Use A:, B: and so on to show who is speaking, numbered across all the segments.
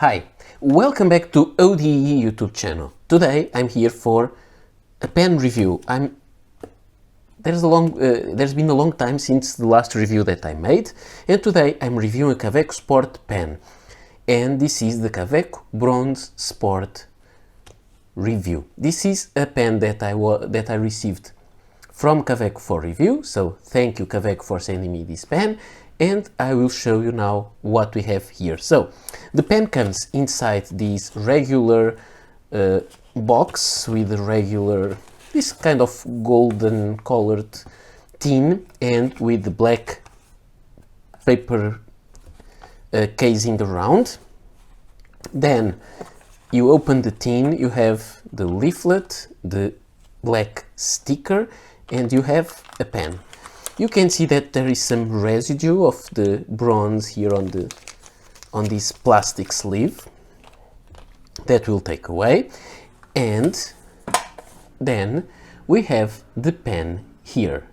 A: Hi, welcome back to ODE YouTube channel. Today I'm here for a pen review. There's been a long time since the last review that I made, and today I'm reviewing a Kaweco Sport pen, and this is the Kaweco Bronze Sport review. This is a pen that I received from Kaweco for review, so thank you Kaweco for sending me this pen, and I will show you now what we have here. So the pen comes inside this regular box with this kind of golden colored tin and with the black paper casing around. Then you open the tin, you have the leaflet, the black sticker, and you have a pen. You can see that there is some residue of the bronze here on this plastic sleeve that we'll take away, and then we have the pen here.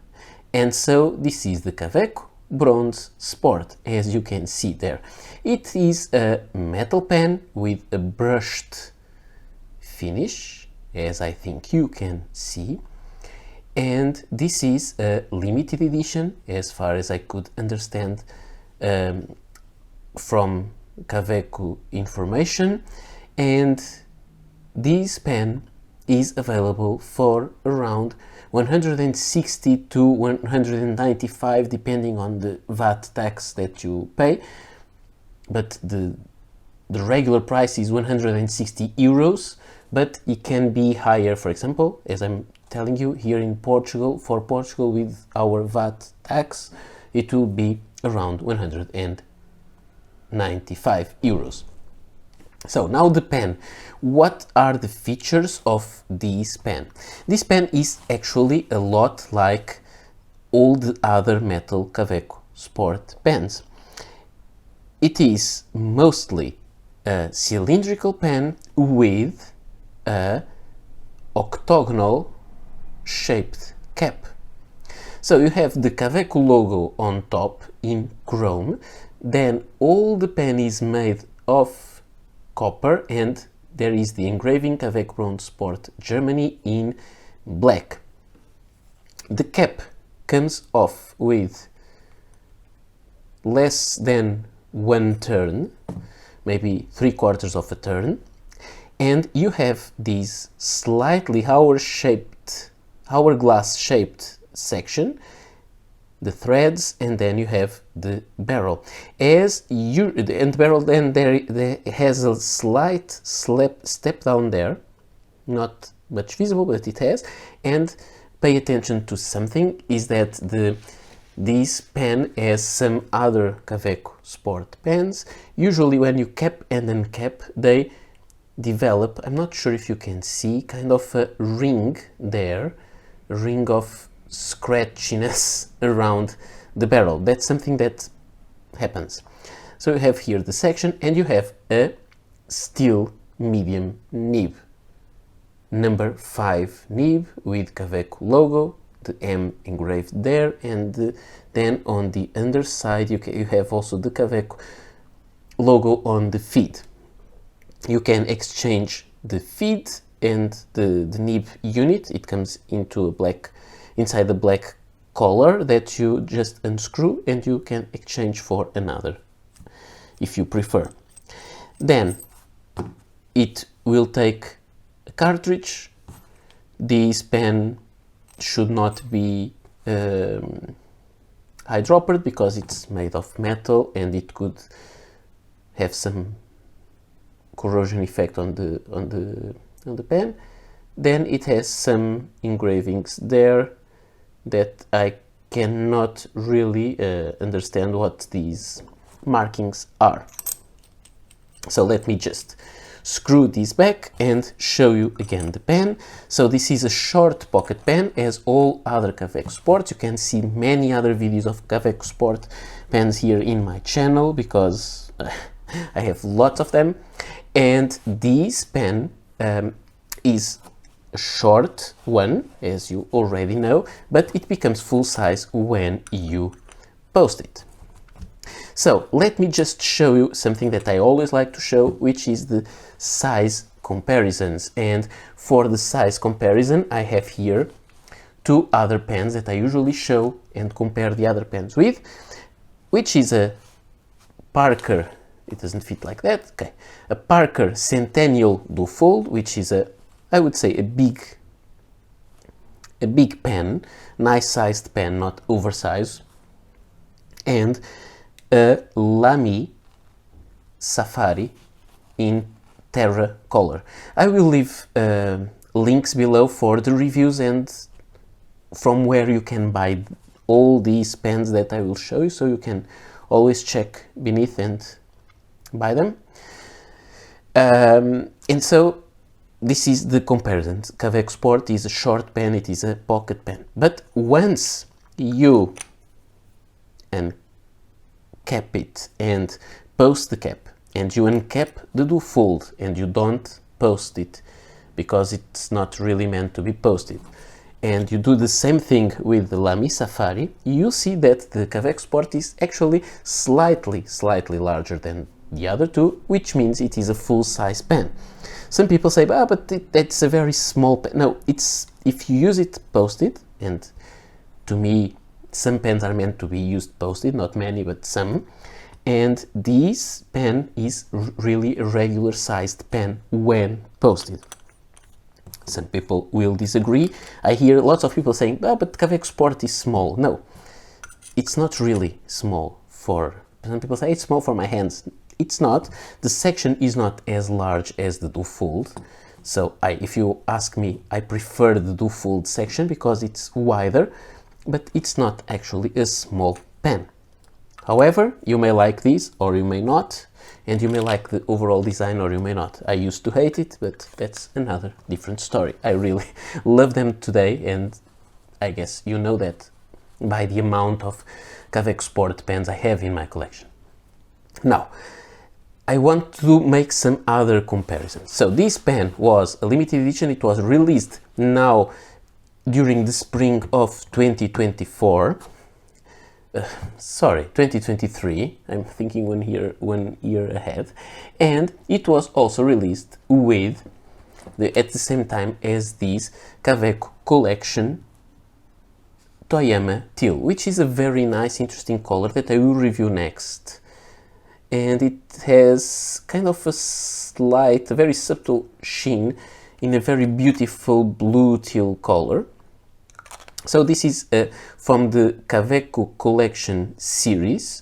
A: And so this is the Kaweco Bronze Sport, as you can see there. It is a metal pen with a brushed finish, as I think you can see. And this is a limited edition, as far as I could understand from Kaweco information, and this pen is available for around 160 to 195 depending on the VAT tax that you pay, but the regular price is 160 euros, but it can be higher. For example, as I'm telling you, here in Portugal, for Portugal with our VAT tax, it will be around 195 euros. So now the pen. What are the features of this pen? This pen is actually a lot like all the other metal Kaweco Sport pens. It is mostly a cylindrical pen with a octagonal shaped cap. So you have the Kaweco logo on top in chrome, then all the pen is made of copper, and there is the engraving Kaweco Bronze Sport Germany in black. The cap comes off with less than one turn, maybe 3/4 of a turn, and you have this slightly hourglass shaped section, the threads, and then you have the barrel. The barrel then there has a slight step down there, not much visible, but it has. And pay attention to something, is that this pen, as some other Kaweco Sport pens, usually when you cap and uncap, they develop, I'm not sure if you can see, kind of a ring there, a ring of scratchiness around the barrel. That's something that happens. So you have here the section, and you have a steel medium nib, number 5 nib with Kaweco logo, the M engraved there, and then on the underside you have also the Kaweco logo on the feed. You can exchange the feed and the nib unit. It comes inside the black collar that you just unscrew, and you can exchange for another if you prefer. Then it will take a cartridge. This pen should not be eyedroppered because it's made of metal and it could have some corrosion effect on the pen. Then it has some engravings there that I cannot really understand what these markings are. So let me just screw this back and show you again the pen. So this is a short pocket pen, as all other Kaweco Sports. You can see many other videos of Kaweco Sport pens here in my channel because I have lots of them. And this pen is a short one, as you already know, but it becomes full size when you post it. So let me just show you something that I always like to show, which is the size comparisons. And for the size comparison, I have here two other pens that I usually show and compare the other pens with, which is a Parker, it doesn't fit like that, okay, a Parker Centennial Duofold, which is I would say a big pen, nice sized pen, not oversized, and a Lamy Safari in Terra color. I will leave links below for the reviews and from where you can buy all these pens that I will show you, so you can always check beneath and buy them. And so this is the comparison. Kaweco Sport is a short pen, it is a pocket pen. But once you uncap it and post the cap, and you uncap the Duofold and you don't post it because it's not really meant to be posted, and you do the same thing with the Lamy Safari, you see that the Kaweco Sport is actually slightly larger than the other two, which means it is a full-size pen. Some people say, ah, but that's a very small pen. No, it's, if you use it posted, and to me some pens are meant to be used posted, not many but some, and this pen is really a regular sized pen when posted. Some people will disagree. I hear lots of people saying, ah, but Kaweco Sport is small. No, it's not really small. For some people say it's small for my hands. It's not. The section is not as large as the Duofold. So if you ask me, I prefer the Duofold section because it's wider, but it's not actually a small pen. However, you may like these or you may not, and you may like the overall design or you may not. I used to hate it, but that's another different story. I really love them today, and I guess you know that by the amount of Kaweco Sport pens I have in my collection. Now, I want to make some other comparisons. So this pen was a limited edition. It was released now during the spring of 2024. 2023. I'm thinking 1 year ahead. And it was also released with at the same time as this Kaweco Collection Toyama Teal, which is a very nice, interesting color that I will review next. And it has kind of a very subtle sheen in a very beautiful blue teal color. So this is from the Kaweco Collection series,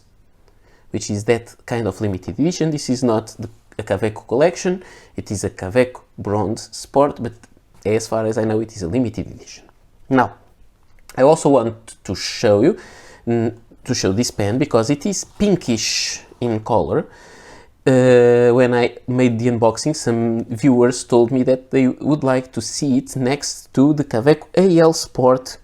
A: which is that kind of limited edition. This is not a Kaweco Collection, it is a Kaweco Bronze Sport, but as far as I know, it is a limited edition. Now, I also want to show this pen because it is pinkish in color. When I made the unboxing, some viewers told me that they would like to see it next to the Kaweco AL Sport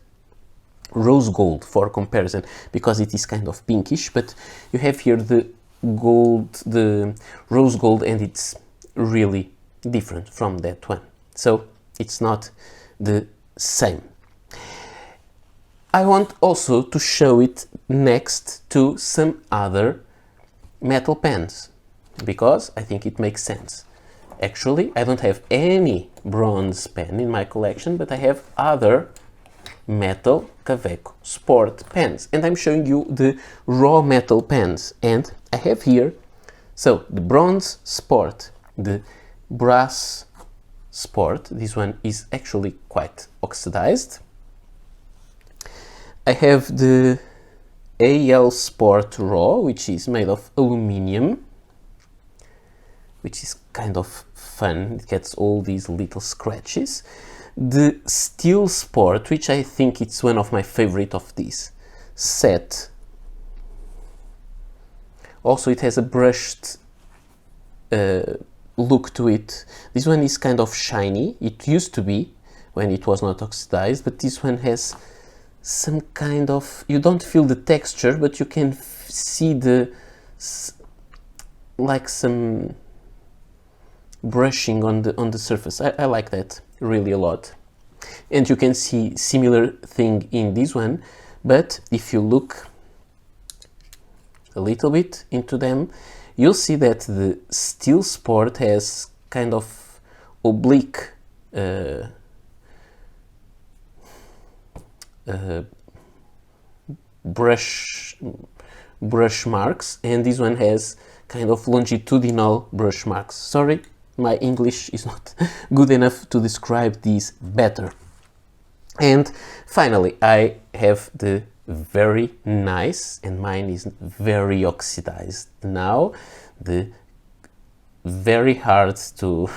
A: Rose Gold for comparison, because it is kind of pinkish, but you have here the rose gold, and it's really different from that one. So it's not the same. I want also to show it next to some other metal pens, because I think it makes sense. Actually, I don't have any bronze pen in my collection, but I have other metal Kaweco Sport pens, and I'm showing you the raw metal pens. And I have here, so the Bronze Sport, the Brass Sport, this one is actually quite oxidized. I have the AL Sport Raw, which is made of aluminium, which is kind of fun. It gets all these little scratches. The Steel Sport, which I think it's one of my favorite of this set. Also, it has a brushed look to it. This one is kind of shiny. It used to be when it was not oxidized, but this one has some kind of, you don't feel the texture, but you can see like some brushing on the surface. I like that really a lot. And you can see similar thing in this one, but if you look a little bit into them, you'll see that the Steel Sport has kind of oblique brush marks, and this one has kind of longitudinal brush marks. Sorry, my English is not good enough to describe these better. And finally, I have the very nice, and mine is very oxidized now, the very hard to,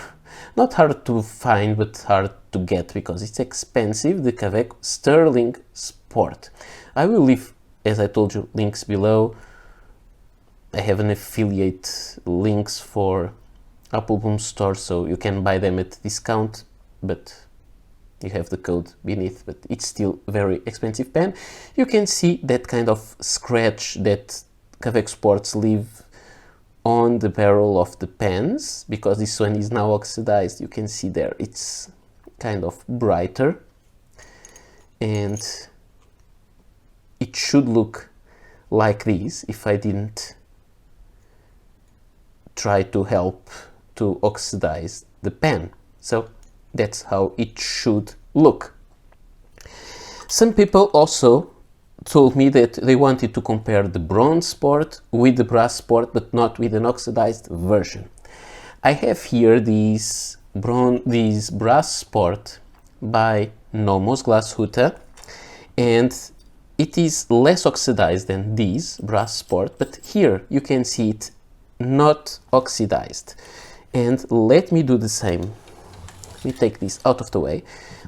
A: not hard to find, but hard to get because it's expensive, the Kaweco Sterling Sport. I will leave, as I told you, links below. I have an affiliate links for Appleboom store, so you can buy them at discount, but you have the code beneath, but it's still very expensive pen. You can see that kind of scratch that Kaweco Sports leave on the barrel of the pens, because this one is now oxidized. You can see there it's kind of brighter, and it should look like this if I didn't try to help to oxidize the pen. So that's how it should look. Some people also told me that they wanted to compare the Bronze Sport with the Brass Sport, but not with an oxidized version. I have here these Brass Sport by Nomos Glashütte, and it is less oxidized than these Brass Sport, but here you can see it not oxidized. And let me do the same. Let me take this out of the way.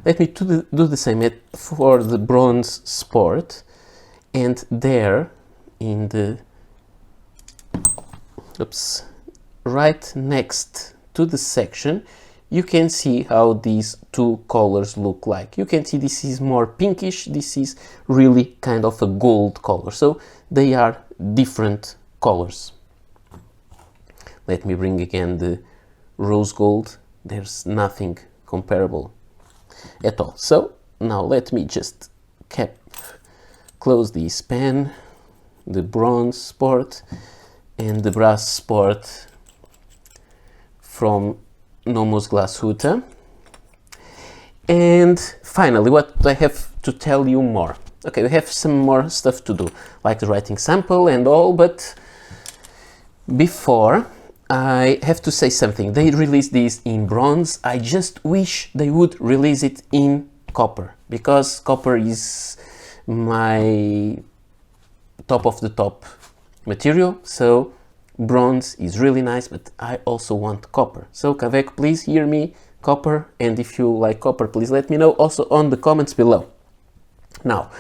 A: Let me do the same for the Bronze Sport, and there in the right next to the section, you can see how these two colors look like. You can see this is more pinkish, this is really kind of a gold color, so they are different colors. Let me bring again the rose gold. There's nothing comparable at all. So now let me just close this pen, the Bronze Sport and the Brass Sport from Nomos Glashütte. And finally, what I have to tell you more. Okay, we have some more stuff to do, like the writing sample and all, but before I have to say something. They released this in bronze. I just wish they would release it in copper, because copper is my top of the top material. So bronze is really nice, but I also want copper. So Kaweco, please hear me, copper, and if you like copper, please let me know also on the comments below. Now,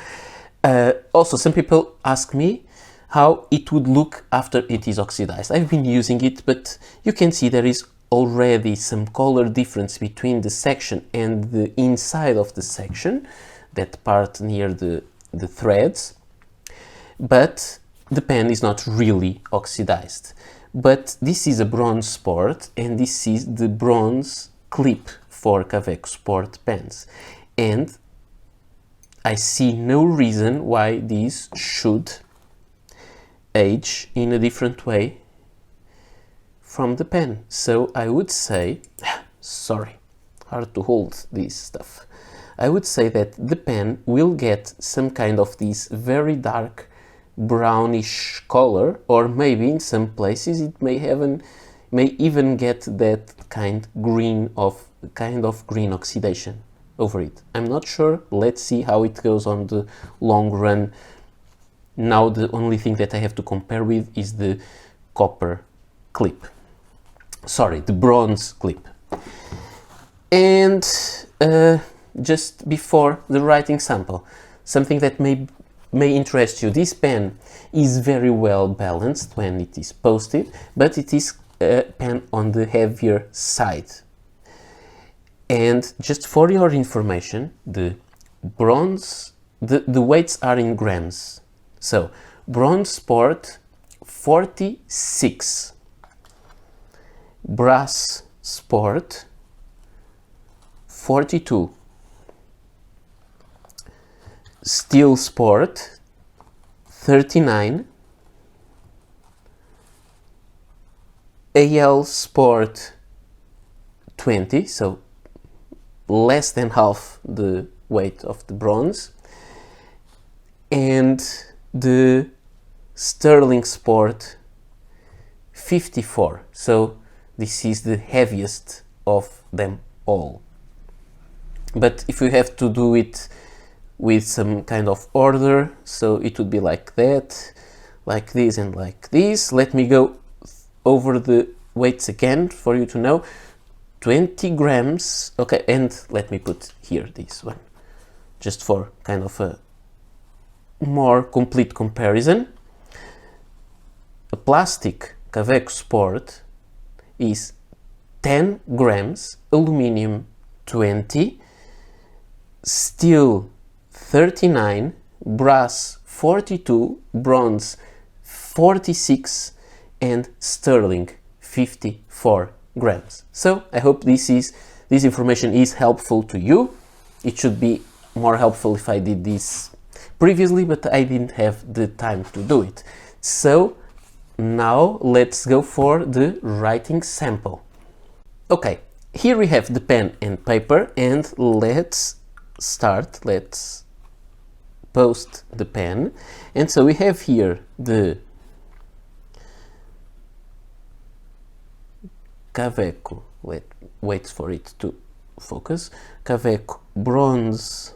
A: also some people ask me how it would look after it is oxidized. I've been using it, but you can see there is already some color difference between the section and the inside of the section, that part near the threads, but the pen is not really oxidized. But this is a Bronze Sport, and this is the bronze clip for Kaweco Sport pens, and I see no reason why these should age in a different way from the pen. So I would say, sorry, hard to hold this stuff. I would say that the pen will get some kind of this very dark brownish color, or maybe in some places it may even get that kind of green oxidation over it. I'm not sure. Let's see how it goes on the long run. Now the only thing that I have to compare with is the copper clip. Sorry, the bronze clip. And just before the writing sample, something that may interest you. This pen is very well balanced when it is posted, but it is a pen on the heavier side. And just for your information, the weights are in grams. So, Bronze Sport 46, Brass Sport 42, Steel Sport 39, AL Sport 20, so less than half the weight of the bronze, and the Sterling Sport 54, so this is the heaviest of them all. But if you have to do it with some kind of order, so it would be like that, like this and like this. Let me go over the weights again for you to know. 20 grams, okay, and let me put here this one, just for kind of a more complete comparison. A plastic Kaweco Sport is 10 grams, aluminium 20, steel 39, brass 42, bronze 46, and sterling 54 grams. So I hope this information is helpful to you. It should be more helpful if I did this previously, but I didn't have the time to do it. So now let's go for the writing sample. Okay, here we have the pen and paper, and let's post the pen. And so we have here the Kaweco, wait for it to focus, Kaweco Bronze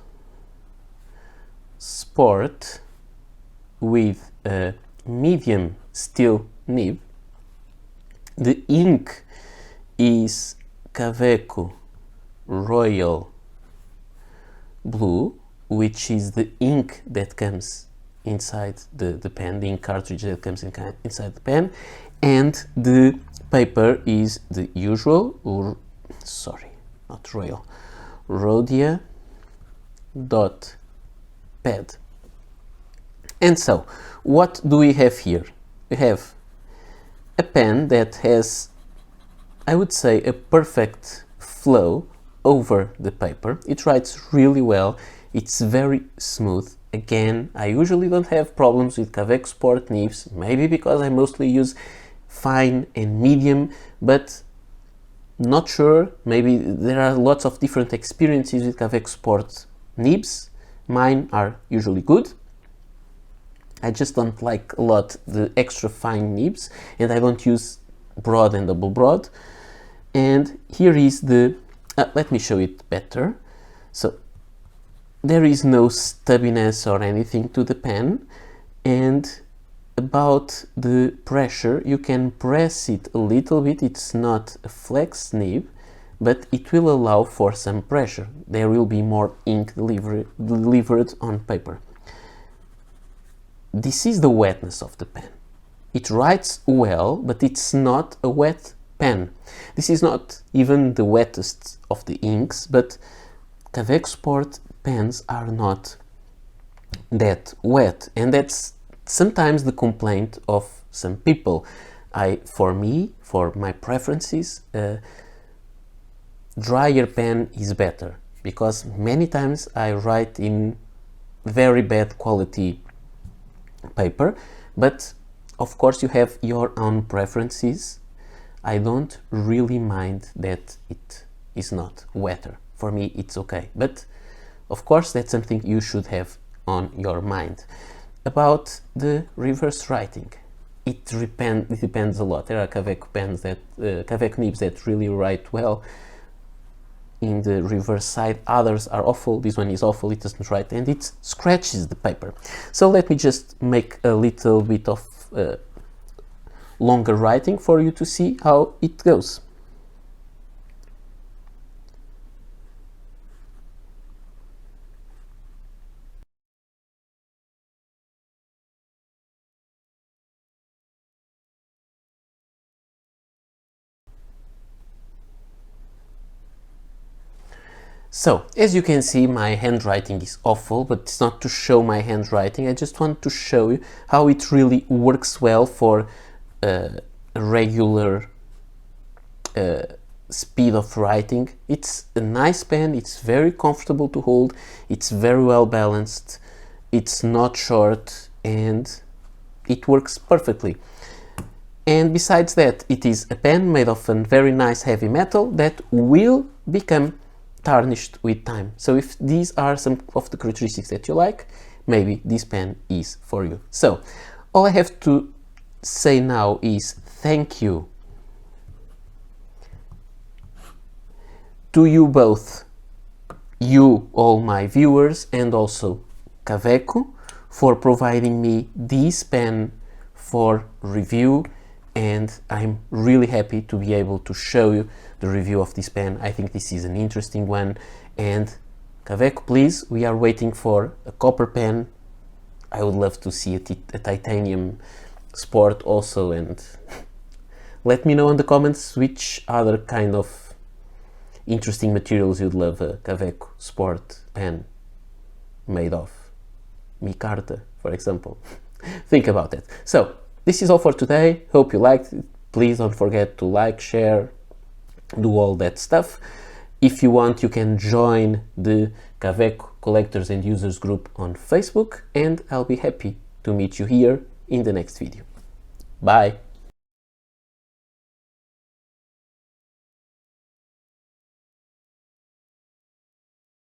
A: Sport with a medium steel nib. The ink is Kaweco Royal Blue, which is the ink that comes inside the pen, the ink cartridge that comes inside the pen, and the paper is the usual, not royal, Rhodia dot pad. And so, what do we have here? We have a pen that has, I would say, a perfect flow over the paper. It writes really well. It's very smooth. Again, I usually don't have problems with Kaweco Sport nibs, maybe because I mostly use fine and medium, but not sure. Maybe there are lots of different experiences with Kaweco Sport nibs. Mine are usually good. I just don't like a lot the extra fine nibs, and I don't use broad and double broad. And here is the, let me show it better. So there is no stubbiness or anything to the pen, and about the pressure, you can press it a little bit. It's not a flex nib, but it will allow for some pressure. There will be more ink delivered on paper. This is the wetness of the pen. It writes well, but it's not a wet pen. This is not even the wettest of the inks, but Kaweco Sport pens are not that wet, and that's sometimes the complaint of some people. For my preferences, drier pen is better, because many times I write in very bad quality paper, but of course you have your own preferences. I don't really mind that it is not wetter. For me it's okay, but of course that's something you should have on your mind. About the reverse writing, it depends a lot. There are Kaweco pens Kaweco nibs that really write well in the reverse side. Others are awful. This one is awful. It doesn't write and it scratches the paper. So let me just make a little bit of longer writing for you to see how it goes. So, as you can see, my handwriting is awful, but it's not to show my handwriting. I just want to show you how it really works well for a regular speed of writing. It's a nice pen, it's very comfortable to hold, it's very well balanced, it's not short, and it works perfectly. And besides that, it is a pen made of a very nice heavy metal that will become tarnished with time. So if these are some of the characteristics that you like, maybe this pen is for you. So all I have to say now is thank you to you both, you, all my viewers, and also Kaweco for providing me this pen for review, and I'm really happy to be able to show you the review of this pen. I think this is an interesting one, and Kaweco, please, we are waiting for a copper pen. I would love to see a titanium sport also, and let me know in the comments which other kind of interesting materials you'd love a Kaweco sport pen made of. Micarta, for example. Think about it. So this is all for today. Hope you liked it. Please don't forget to like, share, do all that stuff. If you want, you can join the Kaweco collectors and users group on Facebook, and I'll be happy to meet you here in the next video. Bye.